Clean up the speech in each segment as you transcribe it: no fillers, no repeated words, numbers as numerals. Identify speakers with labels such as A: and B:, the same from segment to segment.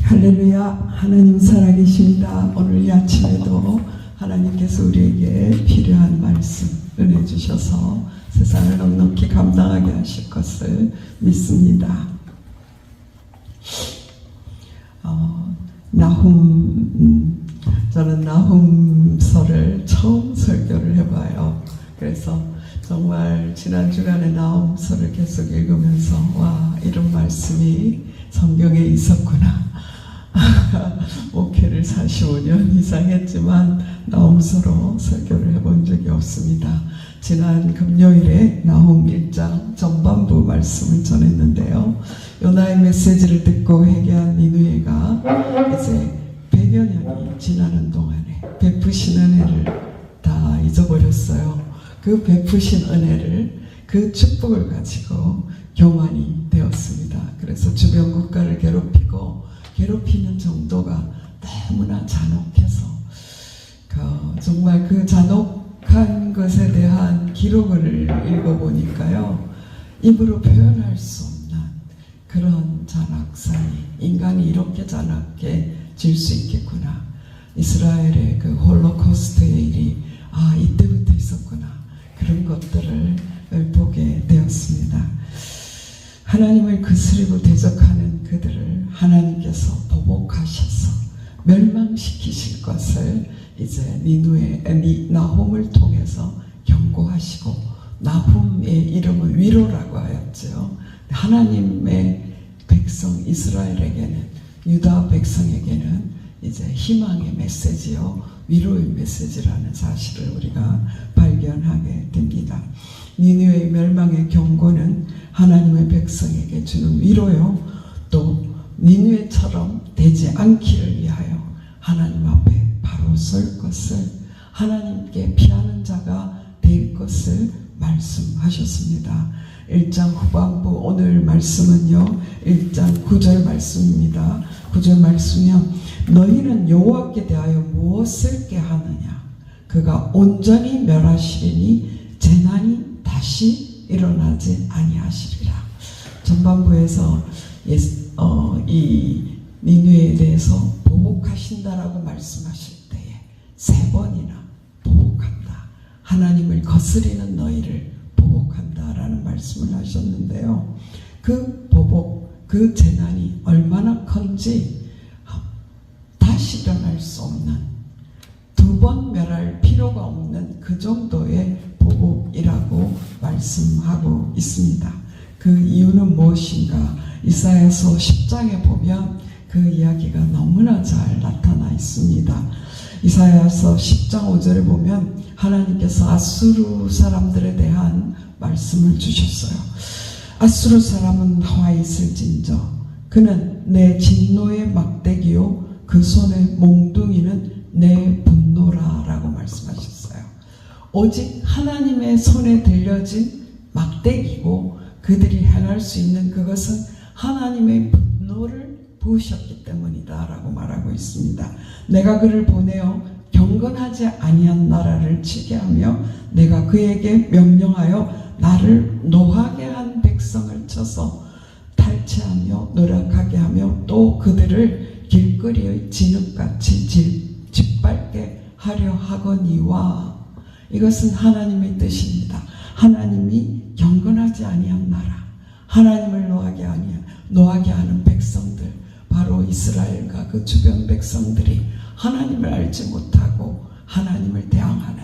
A: 할렐루야. 하나님 살아계십니다. 오늘 이 아침에도 하나님께서 우리에게 필요한 말씀 은혜 주셔서 세상을 넉넉히 감당하게 하실 것을 믿습니다. 저는 나훔서를 처음 설교를 해봐요. 그래서 정말 지난 주간에 나훔서를 계속 읽으면서 와, 이런 말씀이 성경에 있었구나. 목회를 45년 이상 했지만 나훔서로 설교를 해본 적이 없습니다. 지난 금요일에 나훔 1장 전반부 말씀을 전했는데요. 요나의 메시지를 듣고 회개한 니느웨가 이제 100여 년이 지나는 동안에 베푸신 은혜를 다 잊어버렸어요. 그 베푸신 은혜를, 그 축복을 가지고 교만이 되었습니다. 그래서 주변 국가를 괴롭히는 정도가 너무나 잔혹해서 정말 그 잔혹한 것에 대한 기록을 읽어보니까요, 입으로 표현할 수 없는 그런 잔악상이, 인간이 이렇게 잔악해질 수 있겠구나, 이스라엘의 그 홀로코스트의 일이 이때부터 있었구나, 그런 것들을 보게 되었습니다. 하나님을 거스르고 대적하는 그들을 하나님께서 보복하셔서 멸망시키실 것을 이제 나훔을 통해서 경고하시고, 나훔의 이름은 위로라고 하였죠. 하나님의 백성 이스라엘에게는, 유다 백성에게는 이제 희망의 메시지요, 위로의 메시지라는 사실을 우리가 발견하게 됩니다. 니느웨의 멸망의 경고는 하나님의 백성에게 주는 위로요, 또 니느웨처럼 되지 않기를 위하여 하나님 앞에 바로 설 것을, 하나님께 피하는 자가 될 것을 말씀하셨습니다. 1장 후반부 오늘 말씀은요, 1장 9절 말씀입니다. 9절 말씀이요, 너희는 여호와께 대하여 무엇을 깨하느냐, 그가 온전히 멸하시리니 재난이 다시 일어나지 아니하시리라. 전반부에서 이 니느웨에 대해서 보복하신다라고 말씀하실 때에 3번이나 보복한다, 하나님을 거스리는 너희를 보복한다라는 말씀을 하셨는데요, 그 보복, 그 재난이 얼마나 큰지 다시 일어날 수 없는, 2번 멸할 필요가 없는 그 정도의 보복이라고 말씀하고 있습니다. 그 이유는 무엇인가? 이사야서 10장에 보면 그 이야기가 너무나 잘 나타나 있습니다. 이사야서 10장 5절에 보면 하나님께서 아수르 사람들에 대한 말씀을 주셨어요. 아수르 사람은 나와 있을진저 그는 내 진노의 막대기요, 그 손의 몽둥이는 내 분노라 라고 말씀하셨어요. 오직 하나님의 손에 들려진 막대기고, 그들이 행할 수 있는 그것은 하나님의 분노를 부으셨기 때문이다 라고 말하고 있습니다. 내가 그를 보내어 경건하지 아니한 나라를 치게 하며 내가 그에게 명령하여 나를 노하게 한 백성을 쳐서 탈취하며 노력하게 하며 또 그들을 길거리의 진흙같이 짓밟게 하려 하거니와. 이것은 하나님의 뜻입니다. 하나님이 경건하지 아니한 나라, 하나님을 노하게 하는 백성들, 바로 이스라엘과 그 주변 백성들이 하나님을 알지 못하고 하나님을 대항하는,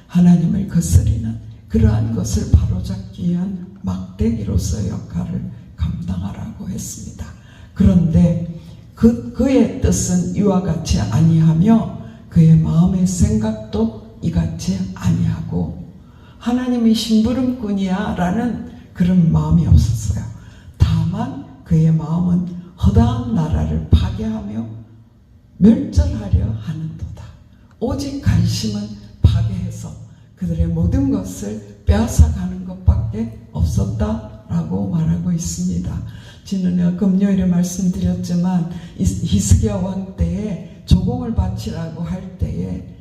A: 하나님을 거스리는 그러한 것을 바로잡기 위한 막대기로서의 역할을 감당하라고 했습니다. 그런데 그의 뜻은 이와 같이 아니하며 그의 마음의 생각도 이같이 아니하고, 하나님이 심부름꾼이야 라는 그런 마음이 없었어요. 다만 그의 마음은 허다한 나라를 파괴하며 멸절하려 하는도다. 오직 관심은 파괴해서 그들의 모든 것을 빼앗아가는 것밖에 없었다라고 말하고 있습니다. 지난 금요일에 말씀드렸지만 히스기야 왕 때에 조공을 바치라고 할 때에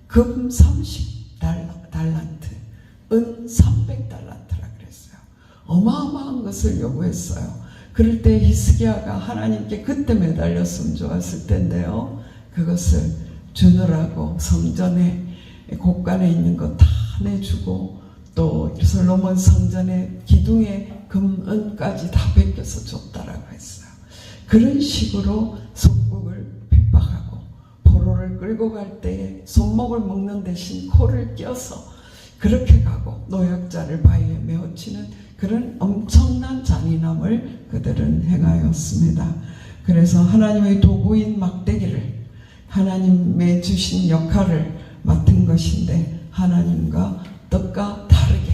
A: 금 30달란트, 은 300달란트라 그랬어요. 어마어마한 것을 요구했어요. 그럴 때 히스기야가 하나님께 그때 매달렸으면 좋았을 텐데요. 그것을 주느라고 성전에 곳간에 있는 거 다 내주고 또 솔로몬 성전의 기둥에 금은까지 다 베껴서 줬다라고 했어요. 그런 식으로 속국을 핍박하고 포로를 끌고 갈 때에 손목을 묶는 대신 코를 껴서 그렇게 가고 노약자를 바위에 메어치는 그런 엄청난 잔인함을 그들은 행하였습니다. 그래서 하나님의 도구인 막대기를 하나님의 주신 역할을 맡은 것인데 하나님과 뜻과 다르게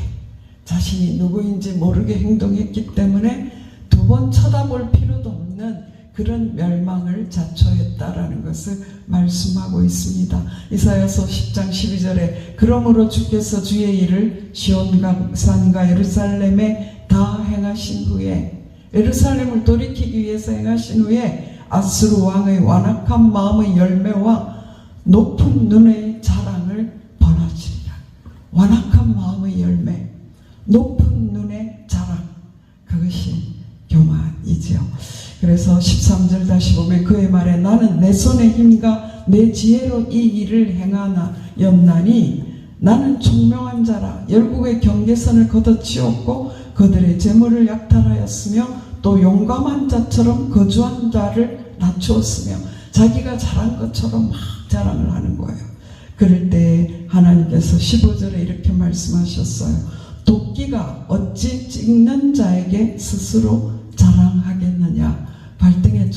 A: 자신이 누구인지 모르게 행동했기 때문에 두 번 쳐다볼 필요도 없는 그런 멸망을 자초했다라는 것을 말씀하고 있습니다. 이사야서 10장 12절에 그러므로 주께서 주의 일을 시온과 산과 예루살렘에 다 행하신 후에 예루살렘을 돌이키기 위해서 행하신 후에 아수르 왕의 완악한 마음의 열매와 높은 눈의 자랑을 번하시리라. 완악한 마음의 열매, 높은 눈의 자랑, 그것이 교만이지요. 그래서 13절 다시 보면 그의 말에 나는 내 손의 힘과 내 지혜로 이 일을 행하나였나니 나는 총명한 자라 열국의 경계선을 걷어치웠고 그들의 재물을 약탈하였으며 또 용감한 자처럼 거주한 자를 낮추었으며 자기가 잘한 것처럼 막 자랑을 하는 거예요. 그럴 때 하나님께서 15절에 이렇게 말씀하셨어요. 도끼가 어찌 찍는 자에게 스스로 자랑하겠느냐. 발등에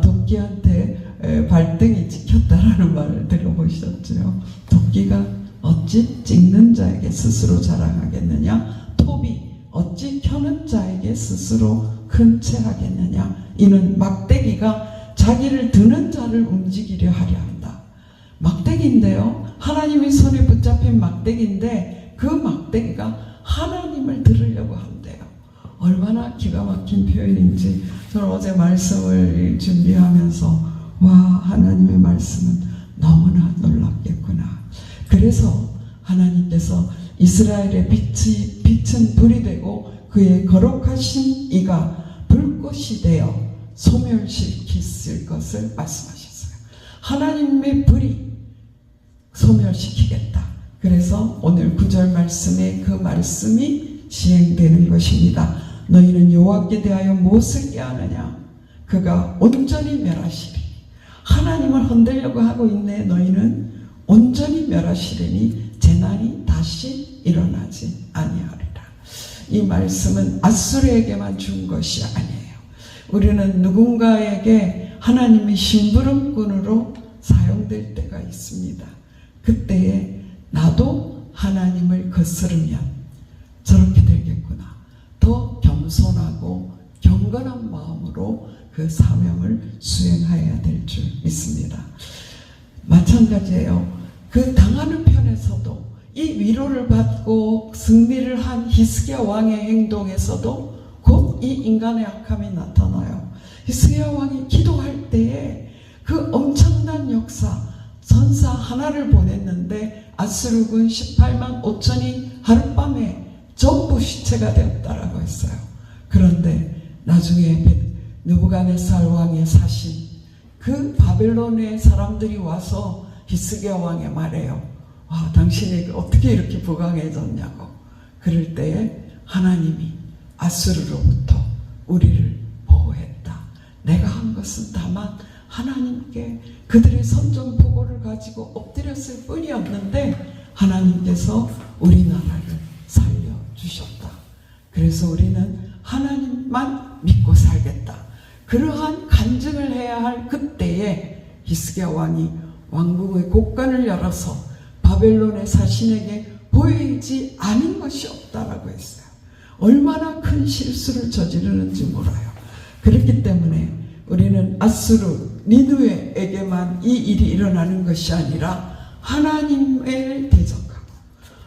A: 도끼한테 발등이 찍혔다라는 말을 들어보셨죠. 도끼가 어찌 찍는 자에게 스스로 자랑하겠느냐. 톱이 어찌 켜는 자에게 스스로 큰 채 하겠느냐. 이는 막대기가 자기를 드는 자를 움직이려 하려 한다. 막대기인데요. 하나님의 손에 붙잡힌 막대기인데 그 막대기가 하나님을 들으려고 한대요. 얼마나 기가 막힌 표현인지 저는 어제 말씀을 준비하면서 와, 하나님의 말씀은 너무나 놀랍겠구나. 그래서 하나님께서 이스라엘의 빛은 불이 되고 그의 거룩하신 이가 불꽃이 되어 소멸시킬 것을 말씀하셨어요. 하나님의 불이 소멸시키겠다. 그래서 오늘 9절 말씀에 그 말씀이 시행되는 것입니다. 너희는 여호와께 대하여 무엇을 깨하느냐? 그가 온전히 멸하시리. 하나님을 흔들려고 하고 있네. 너희는 온전히 멸하시리니 재난이 다시 일어나지 아니하리라. 이 말씀은 아수르에게만 준 것이 아니에요. 우리는 누군가에게 하나님이 심부름꾼으로 사용될 때가 있습니다. 그때에 나도 하나님을 거스르면 저렇게 되겠구나. 더 겸손하고 경건한 마음으로 그 사명을 수행해야 될 줄 믿습니다. 마찬가지예요. 그 당하는 편에서도 이 위로를 받고 승리를 한 히스기야 왕의 행동에서도 곧 이 인간의 악함이 나타나요. 히스기야 왕이 기도할 때에 그 엄청난 역사, 전사 하나를 보냈는데 아수르군 18만 5천이 하룻밤에 전부 시체가 되었다라고 했어요. 그런데 나중에 느부갓네살 왕의 사신, 그 바벨론의 사람들이 와서 히스기야 왕에 말해요. 와, 당신이 어떻게 이렇게 부강해졌냐고. 그럴 때에 하나님이 아수르로부터 우리를 보호했다. 내가 한 것은 다만 하나님께 그들의 선전 보고를 가지고 엎드렸을 뿐이었는데 하나님께서 우리나라를 살려주셨다. 그래서 우리는 하나님만 믿고 살겠다. 그러한 간증을 해야 할 그때에 히스기야 왕이 왕궁의 곳간을 열어서 바벨론의 사신에게 보이지 않은 것이 없다라고 했어요. 얼마나 큰 실수를 저지르는지 몰라요. 그렇기 때문에 우리는 아수르, 니느웨에게만 이 일이 일어나는 것이 아니라 하나님을 대적하고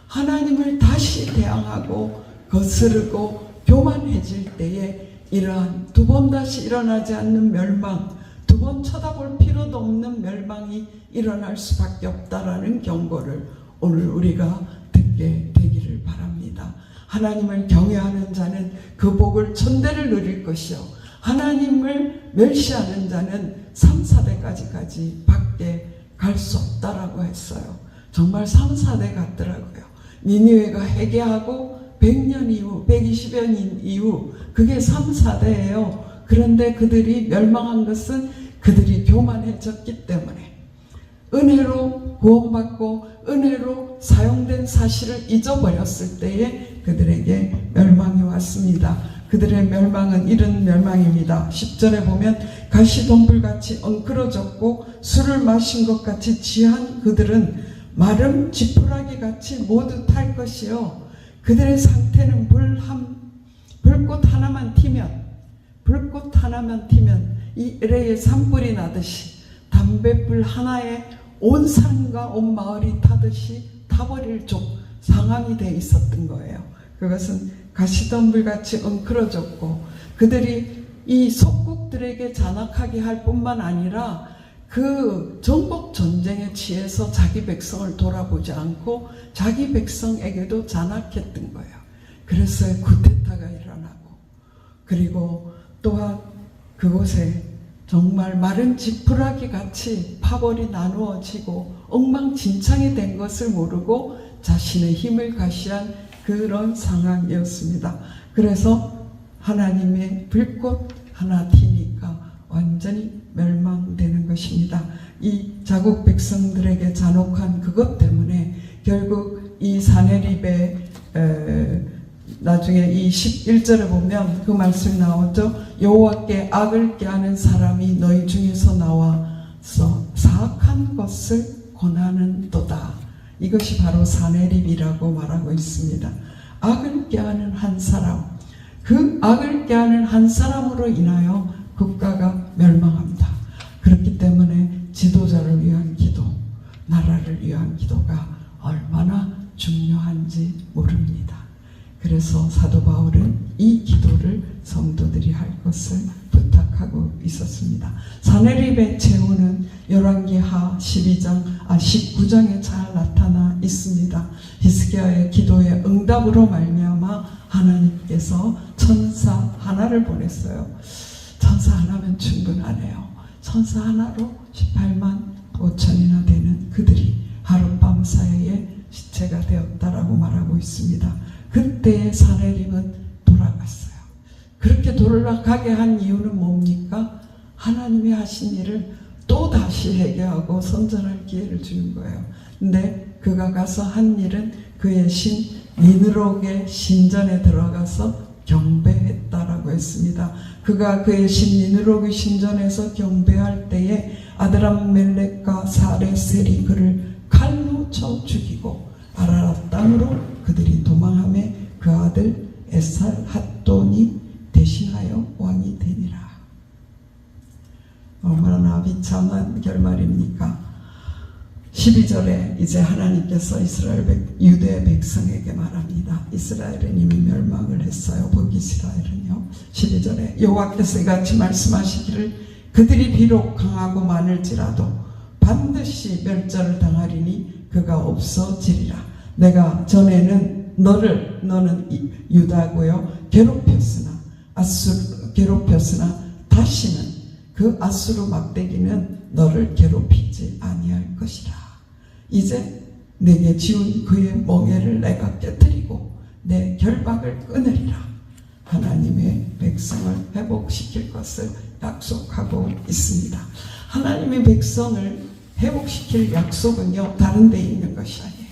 A: 하나님을 다시 대항하고 거스르고 교만해질 때에 이러한 두 번 다시 일어나지 않는 멸망, 두 번 쳐다볼 필요도 없는 멸망이 일어날 수밖에 없다라는 경고를 오늘 우리가 듣게 되기를 바랍니다. 하나님을 경외하는 자는 그 복을 천대를 누릴 것이요 하나님을 멸시하는 자는 3, 4대까지 밖에 갈 수 없다라고 했어요. 정말 3, 4대 같더라고요. 니느웨가 회개하고 100년 이후, 120여 년 이후 그게 3, 4대예요. 그런데 그들이 멸망한 것은 그들이 교만해졌기 때문에 은혜로 구원받고 은혜로 사용된 사실을 잊어버렸을 때에 그들에게 멸망이 왔습니다. 그들의 멸망은 이런 멸망입니다. 10절에 보면 가시덤불같이 엉클어졌고 술을 마신 것 같이 취한 그들은 마름 지푸라기같이 모두 탈 것이요 그들의 상태는 불꽃 하나만 튀면 이 LA에 산불이 나듯이 담뱃불 하나에 온 산과 온 마을이 타듯이 타버릴 상황이 돼 있었던 거예요. 그것은 가시덤불같이 엉클어졌고 그들이 이 속국들에게 잔악하게 할 뿐만 아니라 그 정복 전쟁에 취해서 자기 백성을 돌아보지 않고 자기 백성에게도 잔악했던 거예요. 그래서 쿠데타가 일어나고 그리고 또한 그곳에 정말 마른 지푸라기 같이 파벌이 나누어지고 엉망진창이 된 것을 모르고 자신의 힘을 가시한 그런 상황이었습니다. 그래서 하나님의 불꽃 하나 튀니까 완전히 멸망되는 것입니다. 이 자국 백성들에게 잔혹한 그것 때문에 결국 이 사네립의 나중에 이 11절에 보면 그 말씀이 나오죠. 여호와께 악을 꾀하는 사람이 너희 중에서 나와서 사악한 것을 권하는도다. 이것이 바로 사네립이라고 말하고 있습니다. 악을 꾀하는 한 사람, 그 악을 꾀하는 한 사람으로 인하여 국가가 멸망합니다. 그렇기 때문에 지도자를 위한 기도, 나라를 위한 기도가 얼마나 중요한지 모릅니다. 그래서 사도 바울은 이 기도를 성도들이 할 것을 부탁하고 있었습니다. 사네립의 최후는 열왕기하 19장에 잘 나타나 있습니다. 히스기야의 기도의 응답으로 말미암아 하나님께서 천사 하나를 보냈어요. 천사 하나면 충분하네요. 천사 하나로 18만 5천이나 되는 그들이 하룻밤 사이에 시체가 되었다라고 말하고 있습니다. 그때의 사네립은 돌아갔어요. 그렇게 돌아가게 한 이유는 뭡니까? 하나님이 하신 일을 또 다시 회개하고 선전할 기회를 주는 거예요. 근데 그가 가서 한 일은 그의 신 니느록의 신전에 들어가서 경배했다라고 했습니다. 그가 그의 신 니느록의 신전에서 경배할 때에 아드람멜렉과 사레셀이 그를 칼로 쳐 죽이고 아라랏 땅으로 그들이 도망하며 그 아들 에살핫돈이 대신하여 왕이 되니라. 얼마나 비참한 결말입니까? 12절에 이제 하나님께서 유대 백성에게 말합니다. 이스라엘은 이미 멸망을 했어요. 북이스라엘은요. 12절에 여호와께서 이같이 말씀하시기를 그들이 비록 강하고 많을지라도 반드시 멸절을 당하리니 그가 없어지리라. 내가 전에는 너는 유다고요 괴롭혔으나 다시는 그 아수르 막대기는 너를 괴롭히지 아니할 것이라. 이제 내게 지운 그의 멍에를 내가 깨뜨리고 내 결박을 끊으리라. 하나님의 백성을 회복시킬 것을 약속하고 있습니다. 하나님의 백성을 회복시킬 약속은요 다른 데 있는 것이 아니에요.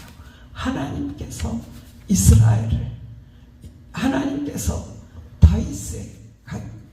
A: 하나님께서 하나님께서 다윗의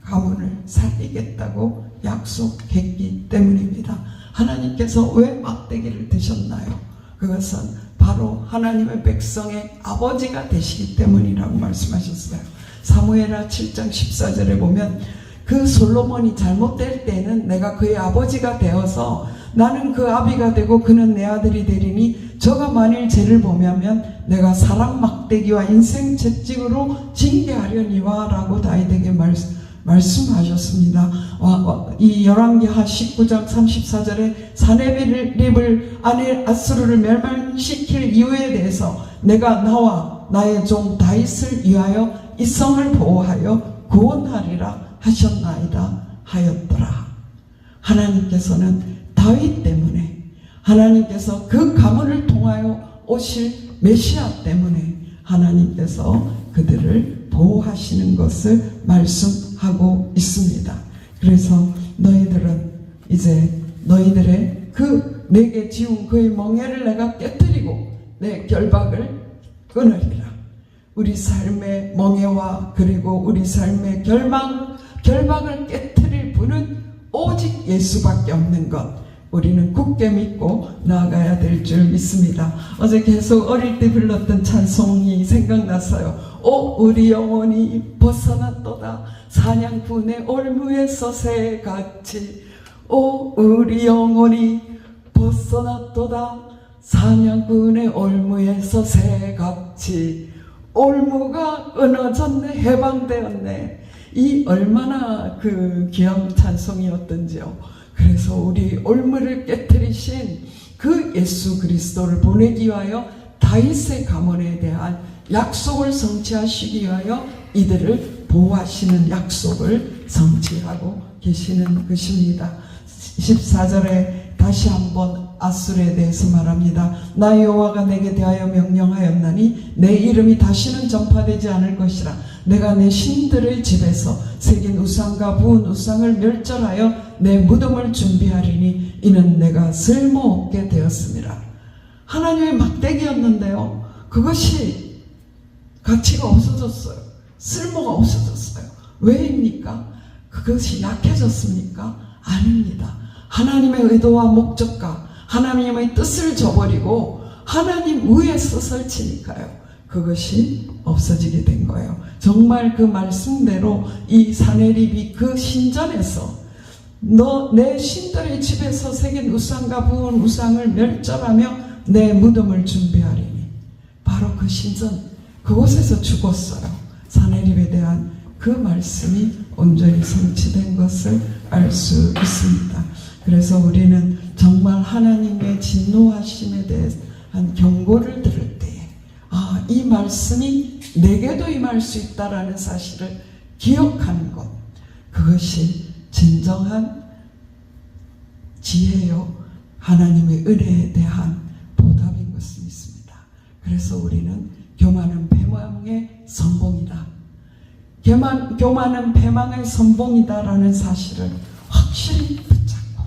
A: 가문을 살리겠다고 약속했기 때문입니다. 하나님께서 왜 막대기를 드셨나요? 그것은 바로 하나님의 백성의 아버지가 되시기 때문이라고 말씀하셨어요. 사무엘하 7장 14절에 보면 그 솔로몬이 잘못될 때는 내가 그의 아버지가 되어서 나는 그 아비가 되고 그는 내 아들이 되리니 저가 만일 죄를 범하면 내가 사람 막대기와 인생 채찍으로 징계하려니와 라고 다윗에게 말씀하셨습니다. 이 열왕기하 19장 34절에 사네립을 아수르를 멸망시킬 이유에 대해서 내가 나와 나의 종 다윗을 위하여 이 성을 보호하여 구원하리라 하셨나이다 하였더라. 하나님께서는 다윗 때문에, 하나님께서 그 가문을 통하여 오실 메시아 때문에 하나님께서 그들을 보호하시는 것을 말씀하고 있습니다. 그래서 너희들은 이제 너희들의 내게 지운 그의 멍에를 내가 깨뜨리고 내 결박을 끊으리라. 우리 삶의 멍에와 그리고 우리 삶의 결박을 깨뜨릴 분은 오직 예수밖에 없는 것, 우리는 굳게 믿고 나아가야 될 줄 믿습니다. 어제 계속 어릴 때 불렀던 찬송이 생각났어요. 오 우리 영혼이 벗어났도다 사냥꾼의 올무에서 새같이. 오 우리 영혼이 벗어났도다 사냥꾼의 올무에서 새같이. 올무가 끊어졌네, 해방되었네. 이 얼마나 귀한 찬송이었던지요. 그래서 우리 올무를 깨뜨리신 그 예수 그리스도를 보내기 위하여 다윗의 가문에 대한 약속을 성취하시기 위하여 이들을 보호하시는 약속을 성취하고 계시는 것입니다. 14절에 다시 한번 아수르에 대해서 말합니다. 나 여호와가 내게 대하여 명령하였나니 내 이름이 다시는 전파되지 않을 것이라. 내가 내 신들의 집에서 새긴 우상과 부은 우상을 멸절하여 내 무덤을 준비하리니 이는 내가 쓸모없게 되었습니다. 하나님의 막대기였는데요, 그것이 가치가 없어졌어요. 쓸모가 없어졌어요. 왜입니까? 그것이 약해졌습니까? 아닙니다. 하나님의 의도와 목적과 하나님의 뜻을 저버리고 하나님 위에서 설치니까요, 그것이 없어지게 된 거예요. 정말 그 말씀대로 이 사내립이 그 신전에서 너 내 신들의 집에서 새긴 우상과 부은 우상을 멸절하며 내 무덤을 준비하리니, 바로 그 신전 그곳에서 죽었어요. 사내립에 대한 그 말씀이 온전히 성취된 것을 알 수 있습니다. 그래서 우리는 정말 하나님의 진노하심에 대한 경고를 들을 때에 이 말씀이 내게도 임할 수 있다라는 사실을 기억하는 것, 그것이 진정한 지혜요 하나님의 은혜에 대한 보답인 것을 믿습니다. 그래서 우리는 교만은 패망의 선봉이다, 교만은 패망의 선봉이다라는 사실을 확실히 붙잡고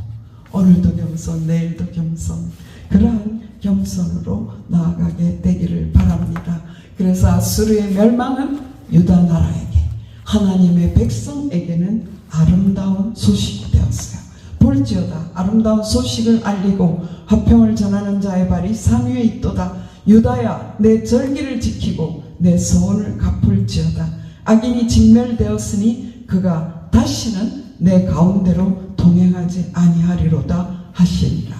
A: 오늘도 겸손, 내일도 겸손, 그러한 겸손으로 나아가게 되기를 바랍니다. 그래서 아수르의 멸망은 유다 나라에게, 하나님의 백성에게는 아름다운 소식이 되었어요. 볼지어다 아름다운 소식을 알리고 화평을 전하는 자의 발이 산 위에 있도다. 유다야 내 절기를 지키고 내 소원을 갚을지어다. 악인이 진멸되었으니 그가 다시는 내 가운데로 동행하지 아니하리로다 하시니라.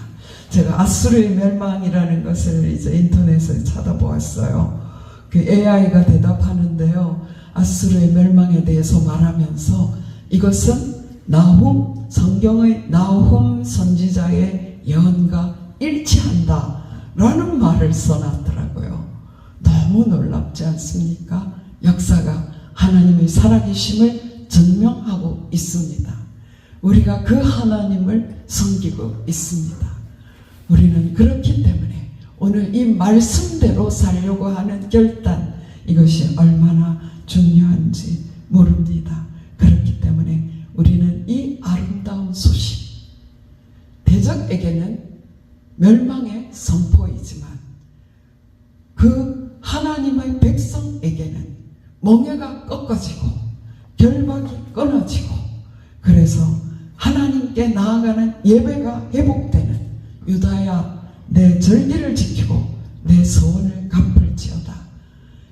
A: 제가 아수르의 멸망이라는 것을 이제 인터넷에 찾아보았어요. 그 AI가 대답하는데요, 아수르의 멸망에 대해서 말하면서 이것은 나훔, 성경의 나훔 선지자의 예언과 일치한다 라는 말을 써놨더라고요. 너무 놀랍지 않습니까? 역사가 하나님의 살아계심을 증명하고 있습니다. 우리가 그 하나님을 섬기고 있습니다. 우리는 그렇기 때문에 오늘 이 말씀대로 살려고 하는 결단, 이것이 얼마나 중요한지 모릅니다. 그렇기 때문에 우리는 이 아름다운 소식, 대적에게는 멸망의 선포이지만 그 하나님의 백성에게는 멍에가 꺾어지고 결박이 끊어지고, 그래서 하나님께 나아가는 예배가 회복되는, 유다야 내 절기를 지키고 내 소원을 갚을지어다.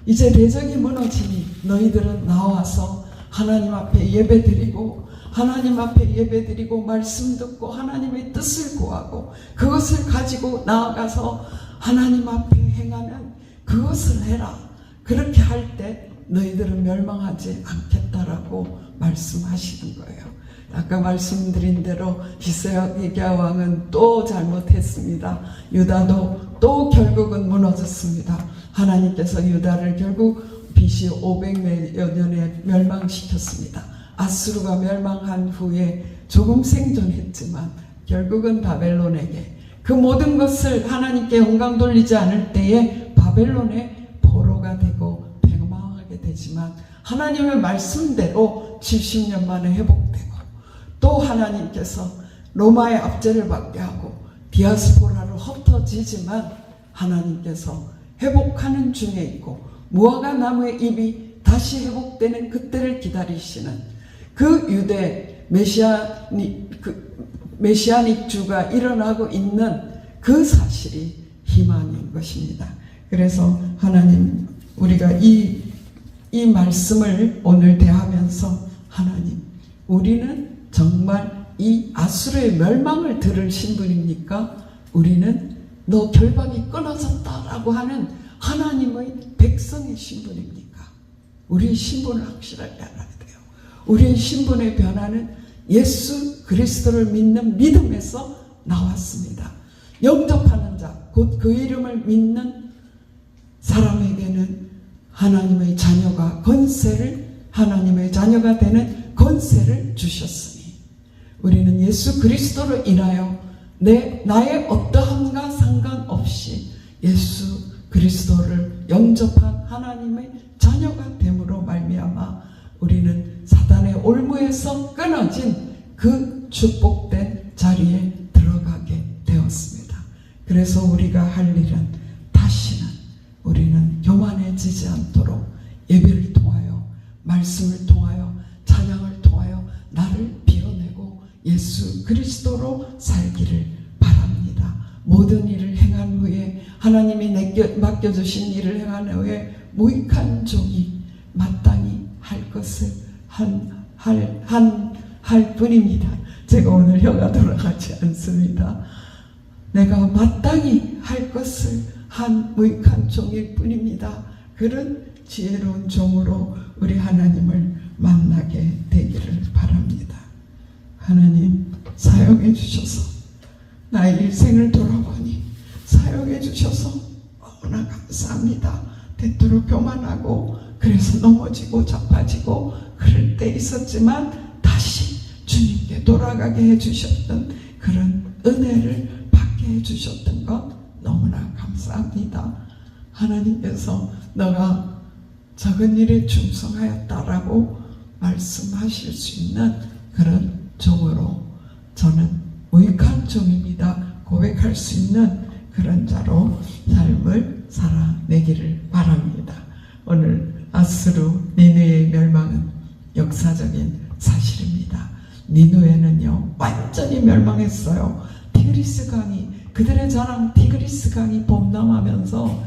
A: 이제 대적이 무너지니 너희들은 나와서 하나님 앞에 예배드리고, 하나님 앞에 예배드리고 말씀 듣고 하나님의 뜻을 구하고 그것을 가지고 나아가서 하나님 앞에 행하는 그것을 해라. 그렇게 할 때 너희들은 멸망하지 않겠다라고 말씀하시는 거예요. 아까 말씀드린 대로 히스기야 왕은 또 잘못했습니다. 유다도 또 결국은 무너졌습니다. 하나님께서 유다를 결국 BC 500여 년에 멸망시켰습니다. 아수르가 멸망한 후에 조금 생존했지만 결국은 바벨론에게 그 모든 것을 하나님께 영광 돌리지 않을 때에 바벨론의 포로가 되고 패망하게 되지만 하나님의 말씀대로 70년 만에 회복되고 또 하나님께서 로마의 압제를 받게 하고 디아스포라로 흩어지지만 하나님께서 회복하는 중에 있고 무화과 나무의 잎이 다시 회복되는 그때를 기다리시는 그 유대 메시아닉 주가 일어나고 있는 그 사실이 희망인 것입니다. 그래서 하나님, 우리가 이 말씀을 오늘 대하면서 하나님, 우리는 정말 이 아수르의 멸망을 들으신 분입니까? 우리는 너 결박이 끊어졌다라고 하는 하나님의 백성의 신분입니까? 우리의 신분을 확실하게 알아야 돼요. 우리의 신분의 변화는 예수 그리스도를 믿는 믿음에서 나왔습니다. 영접하는 자, 곧 그 이름을 믿는 사람에게는 하나님의 자녀가 하나님의 자녀가 되는 권세를 주셨으니 우리는 예수 그리스도로 인하여 나의 어떠함과 상관없이 예수 그리스도를 영접한 하나님의 자녀가 됨으로 말미암아 우리는 사단의 올무에서 끊어진 그 축복된 자리에 들어가게 되었습니다. 그래서 우리가 할 일은 다시는 우리는 교만해지지 않도록 예배를 통하여 말씀을 통하여 찬양을 통하여 나를 비워내고 예수 그리스도로 살기를 바랍니다. 모든 일을 행한 후에 하나님이 맡겨주신 일을 행한 후에 무익한 종이 마땅히 할 것을 할 뿐입니다. 제가 오늘 혀가 돌아가지 않습니다. 내가 마땅히 할 것을 한 무익한 종일 뿐입니다. 그런 지혜로운 종으로 우리 하나님을 만나게 되기를 바랍니다. 하나님 사용해 주셔서 나의 일생을 돌아보니 사용해 주셔서 너무나 감사합니다. 때때로 교만하고 그래서 넘어지고 자빠지고 그럴 때 있었지만 다시 주님께 돌아가게 해주셨던 그런 은혜를 받게 해주셨던 것 너무나 감사합니다. 하나님께서 너가 작은 일에 충성하였다라고 말씀하실 수 있는 그런 종으로 저는 무익한 종입니다 고백할 수 있는 그런 자로 삶을 살아내기를 바랍니다. 오늘 아수르 니느웨의 멸망은 역사적인 사실입니다. 니느웨는요 완전히 멸망했어요. 티그리스 강이, 그들의 자랑 티그리스 강이 범람하면서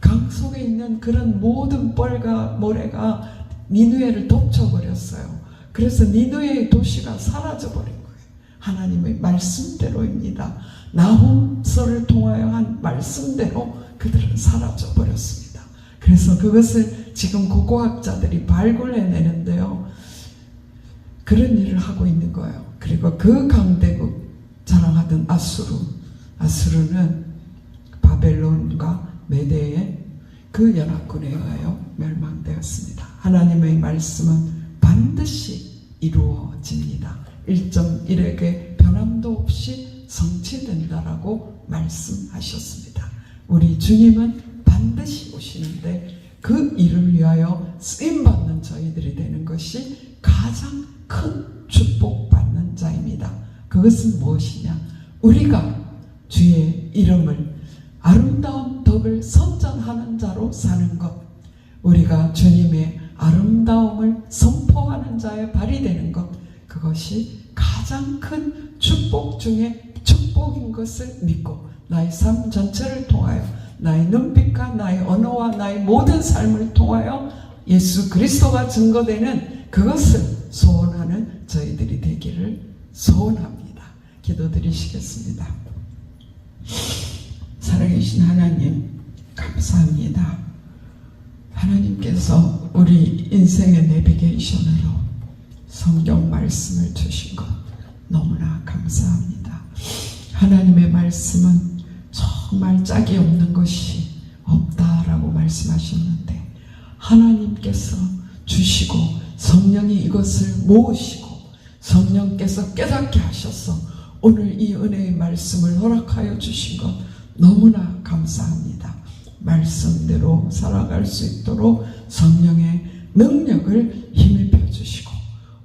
A: 강 속에 있는 그런 모든 뻘과 모래가 니느웨를 덮쳐버렸어요. 그래서 니느웨의 도시가 사라져버린 거예요. 하나님의 말씀대로입니다. 나훔서를 통하여 한 말씀대로 그들은 사라져버렸습니다. 그래서 그것을 지금 고고학자들이 발굴해내는데요. 그런 일을 하고 있는 거예요. 그리고 그 강대국 자랑하던 아수르는 바벨론과 메대의 그 연합군에 의하여 멸망되었습니다. 하나님의 말씀은 반드시 이루어집니다. 1.1에게 변함도 없이 성취된다라고 말씀하셨습니다. 우리 주님은 반드시 오시는데 그 일을 위하여 쓰임받는 저희들이 되는 것이 가장 큰 축복받는 자입니다. 그것은 무엇이냐? 우리가 주의 이름을 아름다운 덕을 선전하는 자로 사는 것, 우리가 주님의 아름다움을 선포하는 자의 발이 되는 것, 그것이 가장 큰 축복 중에 축복인 것을 믿고 나의 삶 전체를 통하여 나의 눈빛과 나의 언어와 나의 모든 삶을 통하여 예수 그리스도가 증거되는 그것을 소원하는 저희들이 되기를 소원합니다. 기도드리시겠습니다. 살아계신 하나님 감사합니다. 하나님께서 우리 인생의 내비게이션으로 성경 말씀을 주신 것 너무나 감사합니다. 하나님의 말씀은 정말 짝이 없는 것이 없다라고 말씀하셨는데 하나님께서 주시고 성령이 이것을 모으시고 성령께서 깨닫게 하셔서 오늘 이 은혜의 말씀을 허락하여 주신 것 너무나 감사합니다. 말씀대로 살아갈 수 있도록 성령의 능력을 힘입혀 주시고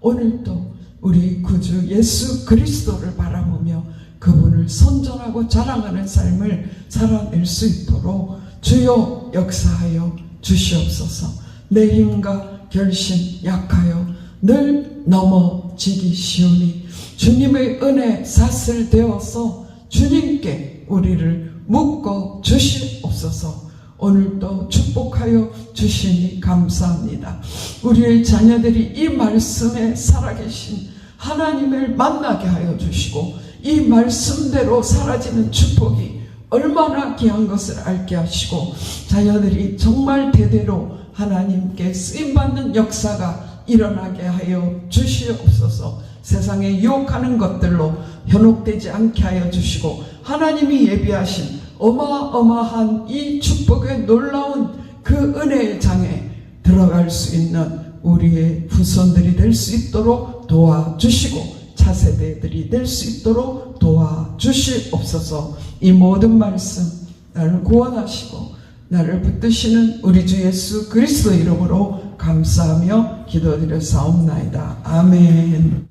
A: 오늘도 우리 구주 예수 그리스도를 바라보며 그분을 선전하고 자랑하는 삶을 살아낼 수 있도록 주여 역사하여 주시옵소서. 내 힘과 결심 약하여 늘 넘어지기 쉬우니 주님의 은혜 사슬되어서 주님께 우리를 묶어 주시옵소서. 오늘도 축복하여 주시니 감사합니다. 우리의 자녀들이 이 말씀에 살아계신 하나님을 만나게 하여 주시고 이 말씀대로 사라지는 축복이 얼마나 귀한 것을 알게 하시고 자녀들이 정말 대대로 하나님께 쓰임받는 역사가 일어나게 하여 주시옵소서. 세상에 유혹하는 것들로 현혹되지 않게 하여 주시고 하나님이 예비하신 어마어마한 이 축복의 놀라운 그 은혜의 장에 들어갈 수 있는 우리의 후손들이 될 수 있도록 도와주시고 차세대들이 될 수 있도록 도와주시옵소서. 이 모든 말씀 나를 구원하시고 나를 붙드시는 우리 주 예수 그리스도 이름으로 감사하며 기도드려 사옵나이다. 아멘.